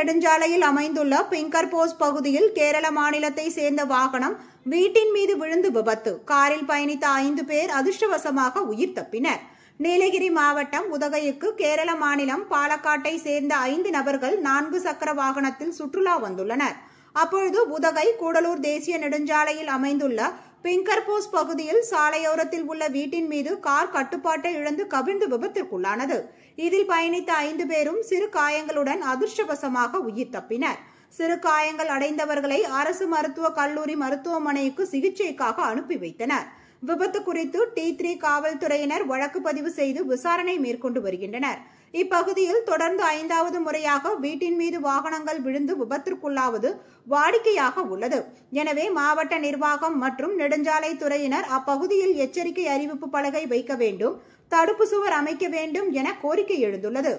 நெடுஞ்சாலையில் அமைந்துள்ள finger post பகுதியில் கேரள மாநிலத்தை சேர்ந்த வாகனம் வீட்டின் மீது விழுந்து விபத்து. காரில் பயணித்த 5 பேர் அதிர்ஷ்டவசமாக உயிர் தப்பினர். நீலகிரி மாவட்டம் உதகைக்கு கேரள மாநிலம் பாலக்காட்டை சேர்ந்த 5 நபர்கள் 4 சக்கர வாகனத்தில் சுற்றுலா வந்துள்ளனர். அப்பொழுது உதகை கூடலூர் தேசிய நெடுஞ்சாலையில் அமைந்துள்ள பிங்கர் போஸ்ட் பகுதியில் சாலையோரத்தில் உள்ள வீட்டின் மீது கார் கட்டுப்பாட்டை இழந்து கவிழ்ந்து விபத்திற்குள்ளானது. இதில் பயணித்த 5 பேரும் சிறு காயங்களுடன் அதிர்ஷ்டவசமாக உயிர் தப்பினர். சிறு காயங்கள் அடைந்தவர்களை அரசு மருத்துவக் கல்லூரி மருத்துவமனைக்கு சிகிச்சைக்காக அனுப்பி வைத்தனர். விபத்து குறித்து T3 காவல்துறையினர் வழக்கு பதிவு செய்து விசாரணை மேற்கொண்டு வருகின்றனர். இப்பகுதியில் தொடர்ந்து 5வது முறையாக வீட்டின் மீது வாகனங்கள் விழுந்து விபத்திற்குள்ளாவது வாடிக்கையாக உள்ளது. எனவே மாவட்ட நிர்வாகம் மற்றும் நெடுஞ்சாலை துறையினர் அப்பகுதியில் எச்சரிக்கை அறிவிப்பு பலகை வைக்க வேண்டும், தடுப்பு சுவர் அமைக்க வேண்டும் என கோரிக்கை எழுந்துள்ளது.